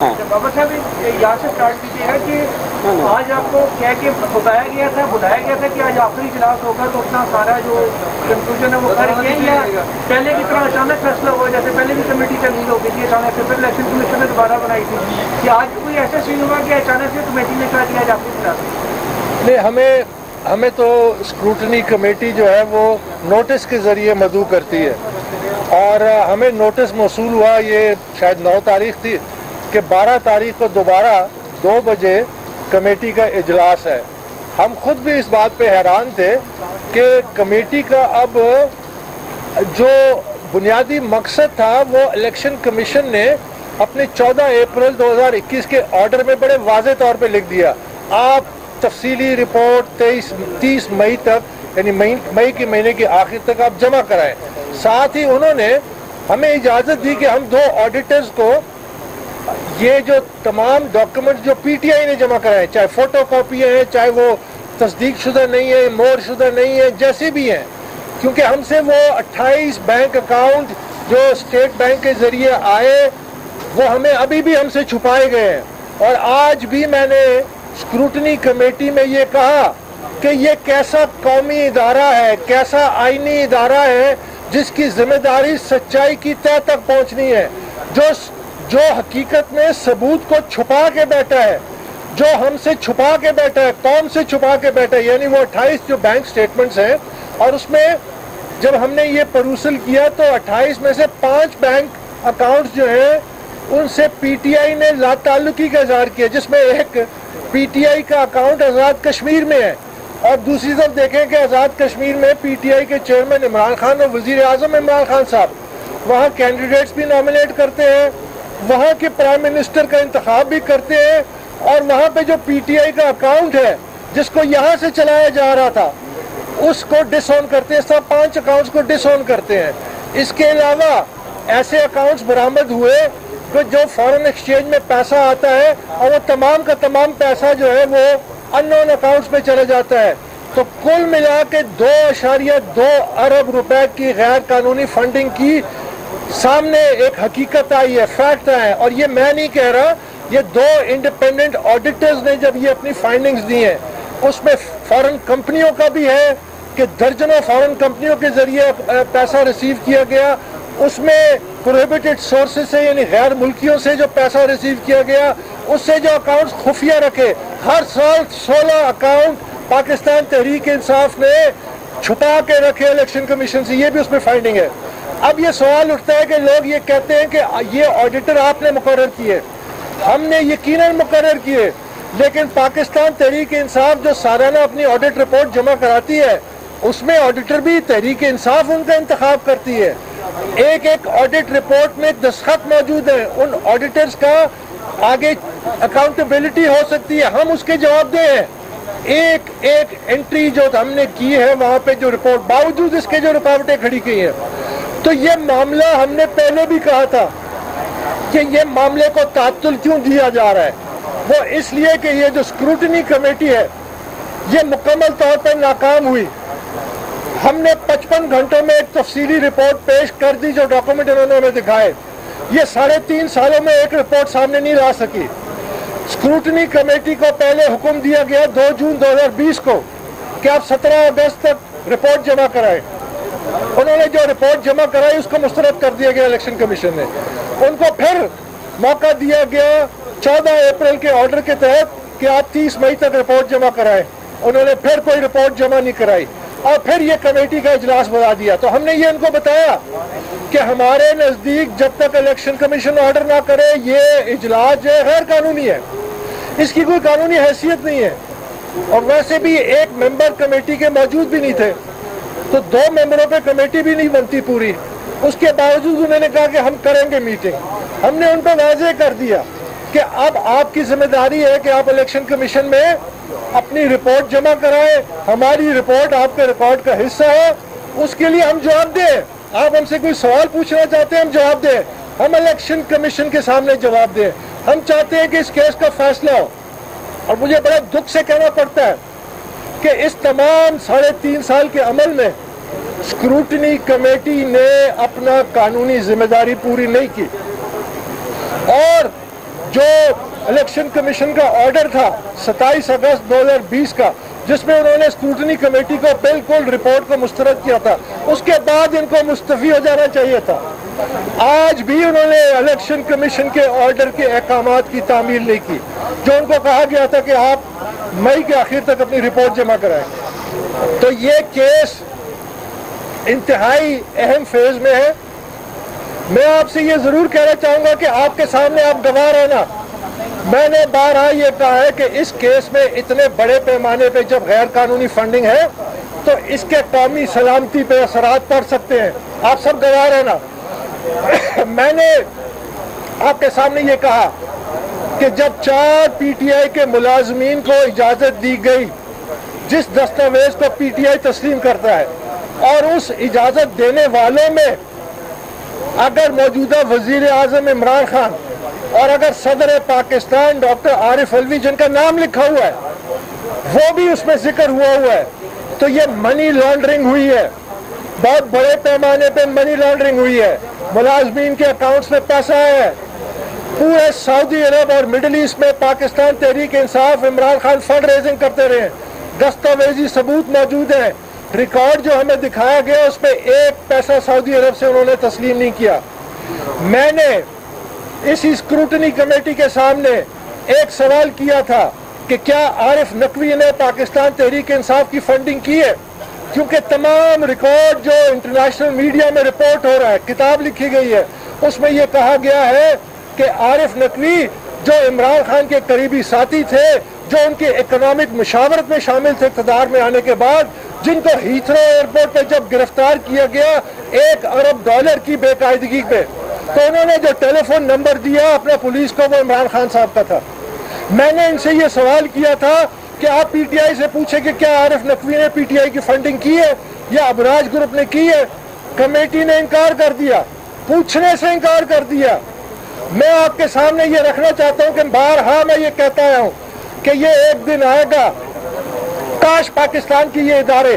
बाबा साहब यहाँ से स्टार्ट कीजिएगा कि आज आपको क्या कि बुलाया गया था कि आज आखिरी इजलास होगा तो अपना सारा जो कंक्लूजन है वो करेंगे या पहले की तरह अचानक फैसला हुआ जैसे पहले भी कमेटी चली हो गई थी अचानक से फिर इलेक्शन कमीशन ने दोबारा बनाई थी कि आज कोई ऐसा सीन हुआ कि अचानक से कमेटी ने कहा कि आज आखिरी इजलास नहीं हमें तो स्क्रूटनी कमेटी जो है वो नोटिस के ज़रिए मदऊ करती है और हमें नोटिस मौसूल हुआ ये शायद 9 तारीख थी कि 12 तारीख को दोबारा 2 बजे कमेटी का इजलास है। हम खुद भी इस बात पे हैरान थे कि कमेटी का अब जो बुनियादी मकसद था वो इलेक्शन कमीशन ने अपने 14 अप्रैल 2021 के ऑर्डर में बड़े वाज़े तौर पे लिख दिया, आप तफसीली रिपोर्ट 30 मई तक यानी मई के महीने के आखिर तक आप जमा कराएं। साथ ही उन्होंने हमें इजाज़त दी कि हम 2 ऑडिटर्स को ये जो तमाम डॉक्यूमेंट जो पीटीआई ने जमा कराए, चाहे फोटो कॉपी हैं, चाहे वो तस्दीक शुदा नहीं है, मोहर शुदा नहीं है, जैसे भी हैं, क्योंकि हमसे वो 28 बैंक अकाउंट जो स्टेट बैंक के ज़रिए आए वो हमें अभी भी हमसे छुपाए गए हैं। और आज भी मैंने स्क्रूटनी कमेटी में ये कहा कि ये कैसा कौमी इदारा है, कैसा आईनी इदारा है जिसकी जिम्मेदारी सच्चाई की तह तक पहुँचनी है, जो हकीकत में सबूत को छुपा के बैठा है, जो हमसे छुपा के बैठा है, कौम से छुपा के बैठा है। यानी वो 28 जो बैंक स्टेटमेंट्स हैं और उसमें जब हमने ये परूसल किया तो 28 में से 5 बैंक अकाउंट्स जो हैं उनसे पीटीआई ने लाताल्लुकी का इजहार किया, जिसमें एक पीटीआई का अकाउंट आज़ाद कश्मीर में है और दूसरी तरफ देखें कि आज़ाद कश्मीर में पीटीआई के चेयरमैन इमरान खान और वज़ीर आज़म इमरान खान साहब वहाँ कैंडिडेट्स भी नॉमिनेट करते हैं, वहाँ के प्राइम मिनिस्टर का इंतखाब भी करते हैं और वहाँ पे जो पीटीआई का अकाउंट है जिसको यहाँ से चलाया जा रहा था उसको डिसऑन करते हैं। सब 5 अकाउंट्स को डिसऑन करते हैं। इसके अलावा ऐसे अकाउंट्स बरामद हुए कि जो फॉरेन एक्सचेंज में पैसा आता है और वो तमाम का तमाम पैसा जो है वो अननोन अकाउंट्स में चला जाता है। तो कुल मिला के 2.2 अरब रुपए की गैर कानूनी फंडिंग की सामने एक हकीकत आई है, फैक्ट आए। और ये मैं नहीं कह रहा, ये 2 इंडिपेंडेंट ऑडिटर्स ने जब ये अपनी फाइंडिंग्स दी हैं उसमें फॉरेन कंपनियों का भी है कि दर्जनों फॉरेन कंपनियों के जरिए पैसा रिसीव किया गया, उसमें प्रोहिबिटेड सोर्सेज से यानी गैर मुल्कियों से जो पैसा रिसीव किया गया, उससे जो अकाउंट्स खुफिया रखे, हर साल 16 अकाउंट पाकिस्तान तहरीक इंसाफ ने छुपा के रखे इलेक्शन कमीशन से, ये भी उसमें फाइंडिंग है। अब ये सवाल उठता है कि लोग ये कहते हैं कि ये ऑडिटर आपने मुकर्रर किए, हमने यकीनन मुकर्रर किए, लेकिन पाकिस्तान तहरीक इंसाफ जो सालाना अपनी ऑडिट रिपोर्ट जमा कराती है उसमें ऑडिटर भी तहरीक इंसाफ उनका इंतखाब करती है। एक ऑडिट रिपोर्ट में दस्तखत मौजूद है, उन ऑडिटर्स का आगे अकाउंटेबिलिटी हो सकती है, हम उसके जवाब दें। एक एंट्री जो हमने की है वहाँ पे जो रिपोर्ट, बावजूद इसके जो रुकावटें खड़ी की हैं, तो ये मामला हमने पहले भी कहा था कि ये मामले को तात्तुल क्यों दिया जा रहा है, वो इसलिए कि ये जो स्क्रूटनी कमेटी है ये मुकम्मल तौर पर नाकाम हुई। हमने 55 घंटों में एक तफसीली रिपोर्ट पेश कर दी, जो डॉक्यूमेंट इन्होंने हमें दिखाए, ये 3.5 सालों में एक रिपोर्ट सामने नहीं ला सकी। स्क्रूटनी कमेटी को पहले हुक्म दिया गया 2 जून 2020 को कि आप 17 अगस्त तक रिपोर्ट जमा कराएं। उन्होंने जो रिपोर्ट जमा कराई उसको मुस्तरद कर दिया गया इलेक्शन कमीशन ने। उनको फिर मौका दिया गया 14 अप्रैल के ऑर्डर के तहत कि आप 30 मई तक रिपोर्ट जमा कराएं। उन्होंने फिर कोई रिपोर्ट जमा नहीं कराई और फिर ये कमेटी का इजलास बुला दिया। तो हमने ये उनको बताया कि हमारे नज़दीक जब तक इलेक्शन कमीशन ऑर्डर ना करे ये इजलास जो है गैर कानूनी है, इसकी कोई कानूनी हैसियत नहीं है। और वैसे भी एक मेंबर कमेटी के मौजूद भी नहीं थे, तो 2 मेंबरों पे कमेटी भी नहीं बनती पूरी। उसके बावजूद उन्होंने कहा कि हम करेंगे मीटिंग। हमने उन पर वाज़ेह कर दिया कि अब आपकी जिम्मेदारी है कि आप इलेक्शन कमीशन में अपनी रिपोर्ट जमा कराएं, हमारी रिपोर्ट आपके रिकॉर्ड का हिस्सा है, उसके लिए हम जवाब दें। आप हमसे कोई सवाल पूछना चाहते हैं हम जवाब दें, हम इलेक्शन कमीशन के सामने जवाब दें। हम चाहते हैं कि इस केस का फैसला हो। और मुझे बड़े दुख से कहना पड़ता है कि इस तमाम 3.5 साल के अमल में स्क्रूटनी कमेटी ने अपना कानूनी जिम्मेदारी पूरी नहीं की और جو الیکشن کمیشن کا آرڈر تھا 27 اگست 2020 کا، جس میں انہوں نے اسکروٹنی کمیٹی کو بالکل رپورٹ کو مسترد کیا تھا، اس کے بعد ان کو مستعفی ہو جانا چاہیے تھا۔ آج بھی انہوں نے الیکشن کمیشن کے آرڈر کے احکامات کی تعمیل نہیں کی، جو ان کو کہا گیا تھا کہ آپ مئی کے آخر تک اپنی رپورٹ جمع کرائیں۔ تو یہ کیس انتہائی اہم فیز میں ہے۔ میں آپ سے یہ ضرور کہنا چاہوں گا کہ آپ کے سامنے آپ گواہ رہنا، میں نے بارہا یہ کہا ہے کہ اس کیس میں اتنے بڑے پیمانے پہ جب غیر قانونی فنڈنگ ہے تو اس کے قومی سلامتی پہ اثرات پڑ سکتے ہیں، آپ سب گواہ رہنا۔ میں نے آپ کے سامنے یہ کہا کہ جب 4 پی ٹی آئی کے ملازمین کو اجازت دی گئی، جس دستاویز کو پی ٹی آئی تسلیم کرتا ہے، اور اس اجازت دینے والوں میں اگر موجودہ وزیر اعظم عمران خان اور اگر صدر پاکستان ڈاکٹر عارف علوی جن کا نام لکھا ہوا ہے وہ بھی اس میں ذکر ہوا ہے، تو یہ منی لانڈرنگ ہوئی ہے، بہت بڑے پیمانے پہ منی لانڈرنگ ہوئی ہے، ملازمین کے اکاؤنٹس میں پیسہ ہے۔ پورے سعودی عرب اور مڈل ایسٹ میں پاکستان تحریک انصاف عمران خان فنڈ ریزنگ کرتے رہے، دستاویزی ثبوت موجود ہیں، ریکارڈ جو ہمیں دکھایا گیا اس پہ ایک پیسہ سعودی عرب سے انہوں نے تسلیم نہیں کیا۔ میں نے اسی اسکروٹنی کمیٹی کے سامنے ایک سوال کیا تھا کہ کیا عارف نقوی نے پاکستان تحریک انصاف کی فنڈنگ کی ہے، کیونکہ تمام ریکارڈ جو انٹرنیشنل میڈیا میں رپورٹ ہو رہا ہے، کتاب لکھی گئی ہے، اس میں یہ کہا گیا ہے کہ عارف نقوی جو عمران خان کے قریبی ساتھی تھے، جو ان کے اکنامک مشاورت میں شامل تھے اقتدار میں آنے کے بعد، جن کو ہیتھرو ایئرپورٹ پہ جب گرفتار کیا گیا $1 ارب کی بے قاعدگی پہ، تو انہوں نے جو ٹیلی فون نمبر دیا اپنے پولیس کو وہ عمران خان صاحب کا تھا۔ میں نے ان سے یہ سوال کیا تھا کہ آپ پی ٹی آئی سے پوچھیں کہ کیا عارف نقوی نے پی ٹی آئی کی فنڈنگ کی ہے یا ابراج گروپ نے کی ہے۔ کمیٹی نے انکار کر دیا، پوچھنے سے انکار کر دیا۔ میں آپ کے سامنے یہ رکھنا چاہتا ہوں کہ بارہا میں یہ کہتا آیا ہوں کہ یہ ایک دن آئے گا، کاش پاکستان کی یہ ادارے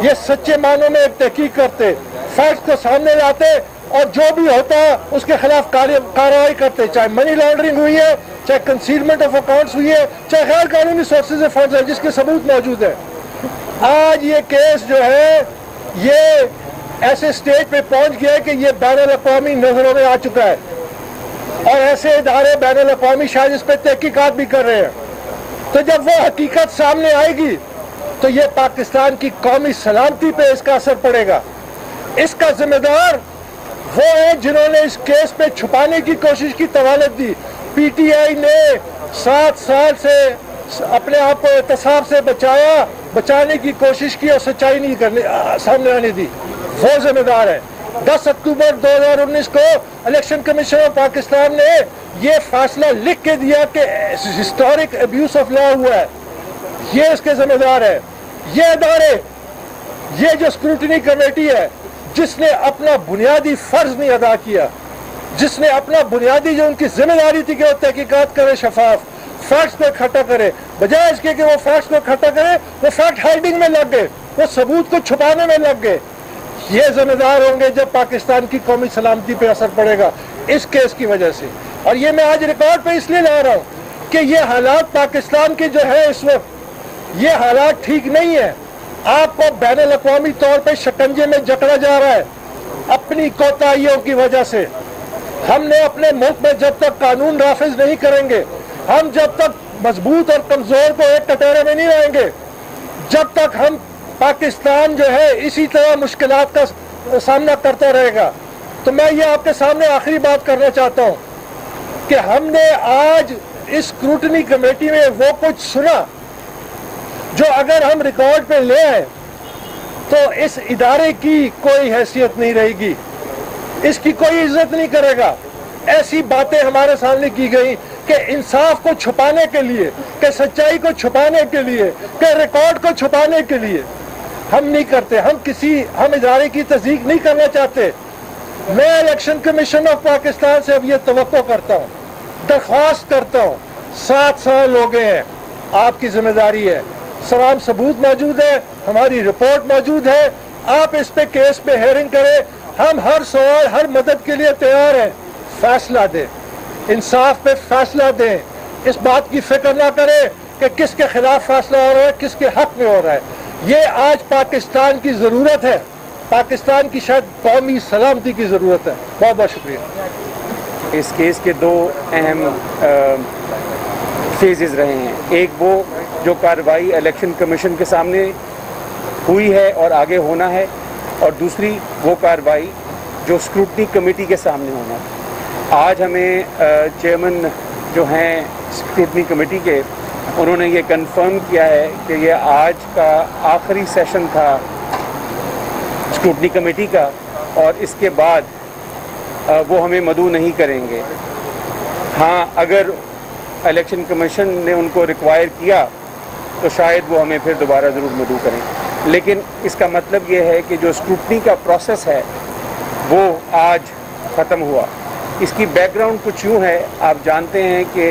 یہ سچے معنوں میں ایک تحقیق کرتے، فیکٹس کو سامنے لاتے اور جو بھی ہوتا اس کے خلاف کارروائی کرتے، چاہے منی لانڈرنگ ہوئی ہے، چاہے کنسیلمنٹ آف اکاؤنٹس ہوئی ہے، چاہے غیر قانونی سورسز آف فنڈز ہے جس کے ثبوت موجود ہے۔ آج یہ کیس جو ہے یہ ایسے سٹیج پہ پہنچ گیا ہے کہ یہ بین الاقوامی نظروں میں آ چکا ہے، اور ایسے ادارے بین الاقوامی شاید اس پہ تحقیقات بھی کر رہے ہیں۔ تو جب وہ حقیقت سامنے آئے گی تو یہ پاکستان کی قومی سلامتی پہ اس کا اثر پڑے گا۔ اس کا ذمہ دار وہ ہیں جنہوں نے اس کیس پہ چھپانے کی کوشش کی، طوالت دی۔ پی ٹی آئی نے 7 سال سے اپنے آپ کو احتساب سے بچانے کی کوشش کی اور سچائی نہیں سامنے آنے دی، وہ ذمہ دار ہے۔ 10 اکتوبر 2019 کو الیکشن کمیشن آف پاکستان نے یہ فیصلہ لکھ کے دیا کہ ہسٹورک ابیوز آف لا ہوا ہے، یہ اس کے ذمہ دار ہے۔ یہ ادارے، یہ جو اسکروٹنی کمیٹی ہے جس نے اپنا بنیادی فرض نہیں ادا کیا، جس نے اپنا بنیادی جو ان کی ذمہ داری تھی کہ وہ تحقیقات کرے، شفاف فیکٹس کو اکٹھا کرے، بجائے اس کے کہ وہ فیکٹس کو اکٹھا کرے وہ فیکٹ ہائڈنگ میں لگ گئے، وہ ثبوت کو چھپانے میں لگ گئے۔ یہ ذمہ دار ہوں گے جب پاکستان کی قومی سلامتی پہ اثر پڑے گا اس کیس کی وجہ سے۔ اور یہ میں آج ریکارڈ پہ اس لیے لا رہا ہوں کہ یہ حالات پاکستان کے جو ہے اس وقت، یہ حالات ٹھیک نہیں ہے۔ آپ کو بین الاقوامی طور پہ شکنجے میں جکڑا جا رہا ہے اپنی کوتاہیوں کی وجہ سے۔ ہم نے اپنے ملک میں جب تک قانون نافذ نہیں کریں گے، ہم جب تک مضبوط اور کمزور کو ایک کٹورے میں نہیں رہیں گے، جب تک ہم پاکستان جو ہے اسی طرح مشکلات کا سامنا کرتا رہے گا۔ تو میں یہ آپ کے سامنے آخری بات کرنا چاہتا ہوں کہ ہم نے آج اس اسکروٹنی کمیٹی میں وہ کچھ سنا جو اگر ہم ریکارڈ پہ لے آئے تو اس ادارے کی کوئی حیثیت نہیں رہے گی، اس کی کوئی عزت نہیں کرے گا۔ ایسی باتیں ہمارے سامنے کی گئی کہ انصاف کو چھپانے کے لیے، کہ سچائی کو چھپانے کے لیے، کہ ریکارڈ کو چھپانے کے لیے ہم نہیں کرتے، ہم ادارے کی تصدیق نہیں کرنا چاہتے۔ میں الیکشن کمیشن آف پاکستان سے اب یہ توقع کرتا ہوں، درخواست کرتا ہوں، 7 سال ہو گئے ہیں، آپ کی ذمہ داری ہے، تمام ثبوت موجود ہے، ہماری رپورٹ موجود ہے، آپ اس پہ کیس پہ ہیئرنگ کریں، ہم ہر سوال ہر مدد کے لیے تیار ہیں، فیصلہ دیں۔ इंसाफ पे फैसला दें, इस बात की फिक्र ना करें कि किसके खिलाफ फैसला हो रहा है, किसके हक में हो रहा है। ये आज पाकिस्तान की ज़रूरत है, पाकिस्तान की शायद कौमी सलामती की ज़रूरत है। बहुत बहुत शुक्रिया। इस केस के दो अहम फेजेस रहे हैं। एक वो जो कार्रवाई इलेक्शन कमीशन के सामने हुई है और आगे होना है, और दूसरी वो कार्रवाई जो स्क्रूटनी कमेटी के सामने होना है। आज हमें चेयरमैन जो हैं स्क्रूटनी कमेटी के, उन्होंने ये कंफर्म किया है कि ये आज का आखिरी सेशन था स्क्रूटनी कमेटी का, और इसके बाद वो हमें मदऊ नहीं करेंगे। हाँ, अगर इलेक्शन कमीशन ने उनको रिक्वायर किया तो शायद वो हमें फिर दोबारा ज़रूर मदऊ करें, लेकिन इसका मतलब ये है कि जो स्क्रूटनी का प्रोसेस है वो आज ख़त्म हुआ। इसकी बैकग्राउंड कुछ यूँ है, आप जानते हैं कि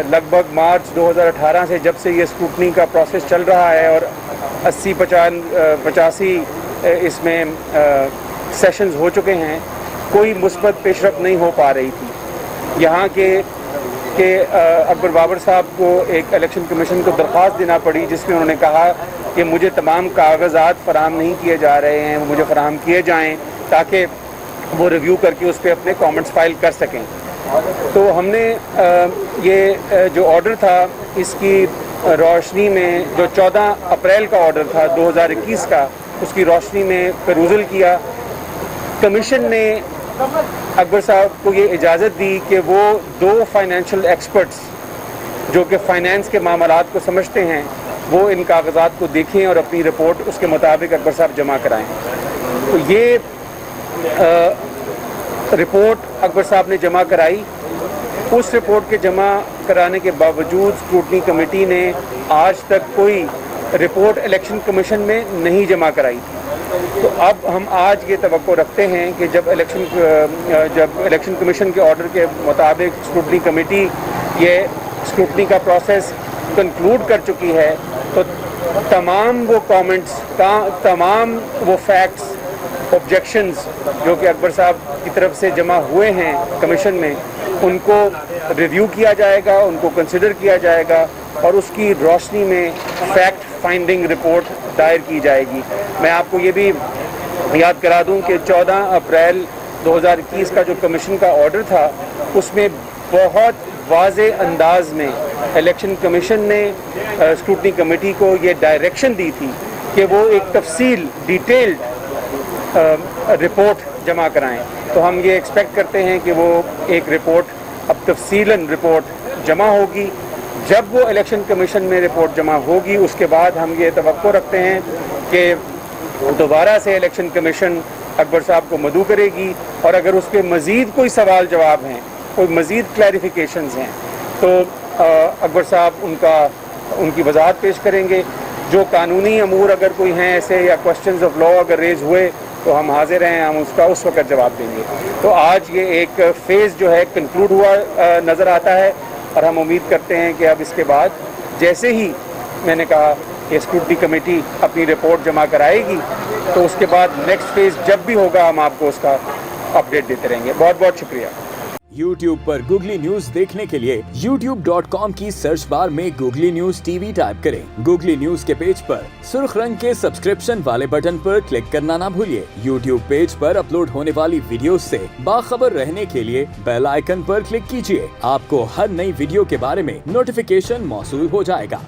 लगभग मार्च 2018 से जब से ये स्क्रूटनी का प्रोसेस चल रहा है और 80-85 इसमें सेशंस हो चुके हैं, कोई मुस्बत पेशरफ नहीं हो पा रही थी। यहाँ के अकबर बाबर साहब को एक इलेक्शन कमीशन को दरख्वास्त देना पड़ी, जिसमें उन्होंने कहा कि मुझे तमाम कागजात फराहम नहीं किए जा रहे हैं, वो मुझे फराहम किए जाएं ताकि वो रिव्यू करके उस पर अपने कमेंट्स फाइल कर सकें। तो हमने ये जो ऑर्डर था, इसकी रोशनी में, जो 14 अप्रैल का ऑर्डर था 2021 का, उसकी रोशनी में पेरूजल किया। कमीशन ने अकबर साहब को ये इजाज़त दी कि वो 2 फाइनेंशियल एक्सपर्ट्स जो कि फ़ाइनेंस के मामलात को समझते हैं, वो इन कागजात को देखें और अपनी रिपोर्ट उसके मुताबिक अकबर साहब जमा कराएं। तो ये रिपोर्ट अकबर साहब ने जमा कराई। उस रिपोर्ट के जमा कराने के बावजूद स्क्रूटनी कमेटी ने आज तक कोई रिपोर्ट इलेक्शन कमीशन में नहीं जमा कराई थी। तो अब हम आज ये तवक्को रखते हैं कि जब इलेक्शन कमीशन के ऑर्डर के मुताबिक स्क्रूटनी कमेटी ये स्क्रूटनी का प्रोसेस कंक्लूड कर चुकी है, तो तमाम वो कमेंट्स, तमाम वो फैक्ट्स, ऑब्जेक्शंस जो कि अकबर साहब की तरफ से जमा हुए हैं कमीशन में, उनको रिव्यू किया जाएगा, उनको कंसिडर किया जाएगा और उसकी रोशनी में फैक्ट फाइंडिंग रिपोर्ट दायर की जाएगी। मैं आपको ये भी याद करा दूं कि 14 अप्रैल 2021 का जो कमीशन का ऑर्डर था, उसमें बहुत वाज़े अंदाज में इलेक्शन कमीशन ने स्क्रूटनी कमेटी को ये डायरेक्शन दी थी कि वो एक तफसील, डिटेल्ड रिपोर्ट जमा कराएं। तो हम ये एक्सपेक्ट करते हैं कि वो एक रिपोर्ट, अब तफसीलन रिपोर्ट जमा होगी। जब वो इलेक्शन कमीशन में रिपोर्ट जमा होगी, उसके बाद हम ये तवक्को रखते हैं कि दोबारा से इलेक्शन कमीशन अकबर साहब को मदऊ करेगी, और अगर उस पर मज़ीद कोई सवाल जवाब हैं, कोई मज़ीद क्लैरिफिकेशंस हैं, तो अकबर साहब उनकी वजाहत पेश करेंगे। जो कानूनी अमूर अगर कोई हैं ऐसे, या क्वेश्चंस ऑफ लॉ अगर रेज हुए, तो हम हाजिर हैं, हम उसका उस वक्त जवाब देंगे। तो आज ये एक फ़ेज़ जो है कंक्लूड हुआ नज़र आता है, और हम उम्मीद करते हैं कि अब इसके बाद, जैसे ही मैंने कहा कि स्क्रूटनी कमेटी अपनी रिपोर्ट जमा कराएगी, तो उसके बाद नेक्स्ट फेज़ जब भी होगा हम आपको उसका अपडेट देते रहेंगे। बहुत बहुत शुक्रिया। YouTube पर गूगली न्यूज देखने के लिए youtube.com की सर्च बार में गूगली न्यूज टीवी टाइप करें। गूगली न्यूज के पेज पर सुर्ख रंग के सब्सक्रिप्शन वाले बटन पर क्लिक करना ना भूलिए। YouTube पेज पर अपलोड होने वाली वीडियोस से बाखबर रहने के लिए बेल आइकन पर क्लिक कीजिए। आपको हर नई वीडियो के बारे में नोटिफिकेशन मौसूल हो जाएगा।